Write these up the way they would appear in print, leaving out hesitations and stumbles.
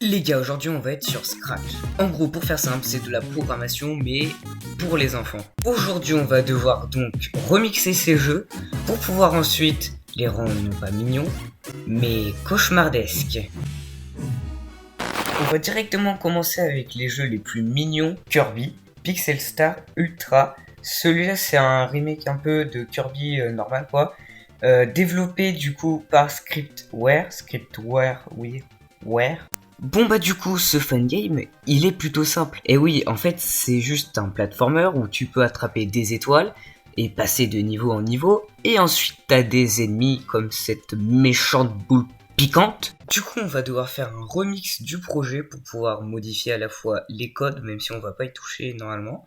Les gars, aujourd'hui on va être sur Scratch. En gros, pour faire simple, c'est de la programmation, mais pour les enfants. Aujourd'hui, on va devoir donc remixer ces jeux pour pouvoir ensuite les rendre non pas mignons, mais cauchemardesques. On va directement commencer avec les jeux les plus mignons, Kirby, Pixel Star Ultra. Celui-là, c'est un remake un peu de Kirby normal quoi. Développé du coup par Scriptware, oui, Ware. Bon bah du coup ce fun game il est plutôt simple. Et oui en fait c'est juste un platformer où tu peux attraper des étoiles et passer de niveau en niveau. Et ensuite t'as des ennemis comme cette méchante boule piquante. Du coup on va devoir faire un remix du projet pour pouvoir modifier à la fois les codes même si on va pas y toucher normalement.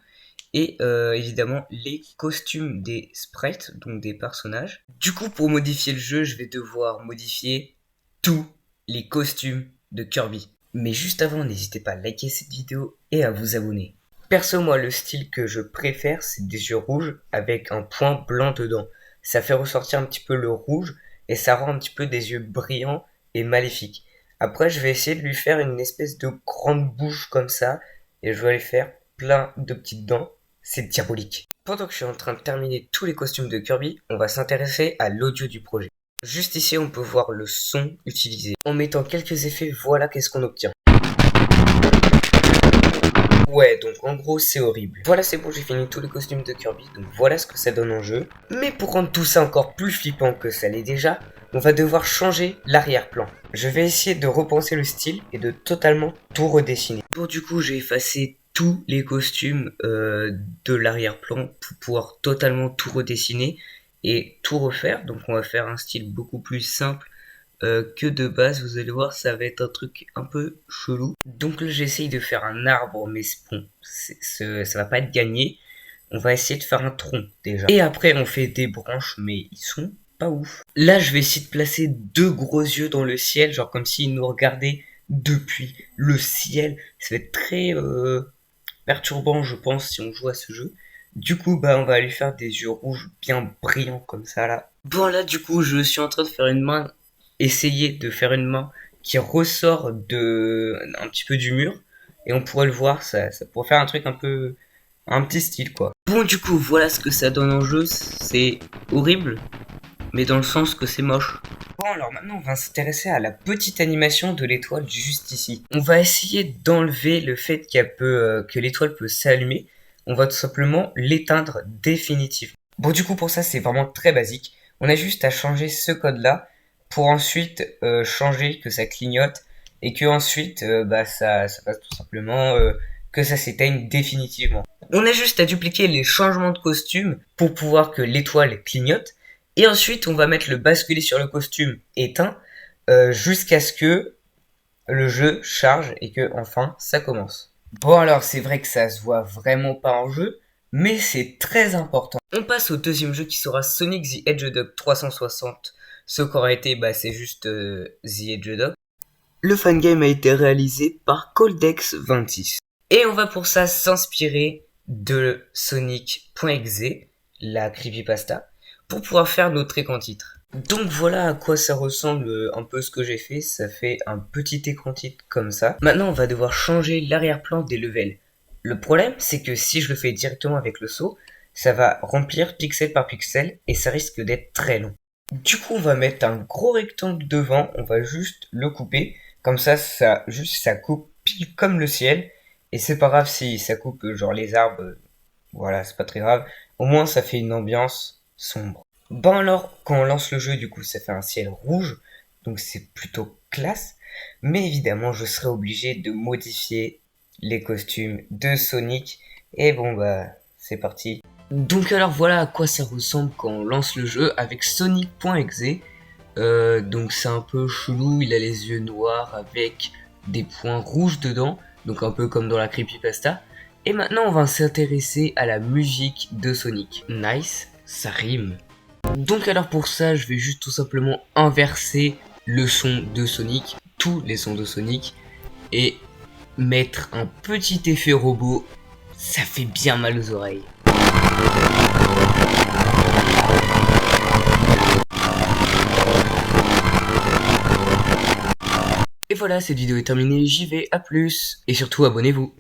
Et évidemment les costumes des sprites, donc des personnages. Du coup pour modifier le jeu je vais devoir modifier tous les costumes de Kirby. Mais juste avant, n'hésitez pas à liker cette vidéo et à vous abonner. Perso, moi, le style que je préfère, c'est des yeux rouges avec un point blanc dedans. Ça fait ressortir un petit peu le rouge et ça rend un petit peu des yeux brillants et maléfiques. Après, je vais essayer de lui faire une espèce de grande bouche comme ça et je vais lui faire plein de petites dents. C'est diabolique. Pendant que je suis en train de terminer tous les costumes de Kirby, on va s'intéresser à l'audio du projet. Juste ici, on peut voir le son utilisé. En mettant quelques effets, voilà qu'est-ce qu'on obtient. Ouais, donc en gros, c'est horrible. Voilà, c'est bon, j'ai fini tous les costumes de Kirby, donc voilà ce que ça donne en jeu. Mais pour rendre tout ça encore plus flippant que ça l'est déjà, on va devoir changer l'arrière-plan. Je vais essayer de repenser le style et de totalement tout redessiner. Bon, du coup, j'ai effacé tous les costumes de l'arrière-plan pour pouvoir totalement tout redessiner et tout refaire. Donc on va faire un style beaucoup plus simple que de base. Vous allez voir, ça va être un truc un peu chelou. Donc là j'essaye de faire un arbre, mais bon, ça va pas être gagné. On va essayer de faire un tronc déjà. Et après on fait des branches, mais ils sont pas ouf. Là je vais essayer de placer deux gros yeux dans le ciel, genre comme s'ils nous regardaient depuis le ciel. Ça va être très perturbant je pense si on joue à ce jeu. Du coup, bah, on va lui faire des yeux rouges bien brillants comme ça, là. Bon, là, du coup, je suis en train de faire une main, essayer de faire une main qui ressort un petit peu du mur. Et on pourrait le voir, ça pourrait faire un truc un petit style, quoi. Bon, du coup, voilà ce que ça donne en jeu. C'est horrible, mais dans le sens que c'est moche. Bon, alors maintenant, on va s'intéresser à la petite animation de l'étoile juste ici. On va essayer d'enlever le fait que l'étoile peut s'allumer. On va tout simplement l'éteindre définitivement. Bon, du coup, pour ça, c'est vraiment très basique. On a juste à changer ce code-là pour ensuite changer que ça clignote et que ensuite, ça fasse tout simplement que ça s'éteigne définitivement. On a juste à dupliquer les changements de costume pour pouvoir que l'étoile clignote. Et ensuite, on va mettre le basculer sur le costume éteint jusqu'à ce que le jeu charge et que enfin ça commence. Bon alors c'est vrai que ça se voit vraiment pas en jeu, mais c'est très important. On passe au deuxième jeu qui sera Sonic the Hedgehog 360. Ce qu'aurait été, c'est juste The Hedgehog. Le fan game a été réalisé par Coldex26. Et on va pour ça s'inspirer de Sonic.exe, la creepypasta, pour pouvoir faire notre écran titre. Donc voilà à quoi ça ressemble un peu ce que j'ai fait, ça fait un petit écran titre comme ça. Maintenant on va devoir changer l'arrière-plan des levels. Le problème c'est que si je le fais directement avec le saut, ça va remplir pixel par pixel et ça risque d'être très long. Du coup on va mettre un gros rectangle devant, on va juste le couper, comme ça ça coupe pile comme le ciel. Et c'est pas grave si ça coupe genre les arbres, voilà c'est pas très grave, au moins ça fait une ambiance sombre. Bon alors, quand on lance le jeu, du coup, ça fait un ciel rouge, donc c'est plutôt classe. Mais évidemment, je serai obligé de modifier les costumes de Sonic. Et bon, c'est parti. Donc alors, voilà à quoi ça ressemble quand on lance le jeu avec Sonic.exe. Donc c'est un peu chelou, il a les yeux noirs avec des points rouges dedans, donc un peu comme dans la creepypasta. Et maintenant, on va s'intéresser à la musique de Sonic. Nice, ça rime. Donc alors pour ça, je vais juste tout simplement inverser le son de Sonic, tous les sons de Sonic, et mettre un petit effet robot. Ça fait bien mal aux oreilles. Et voilà, cette vidéo est terminée, j'y vais, à plus. Et surtout, abonnez-vous.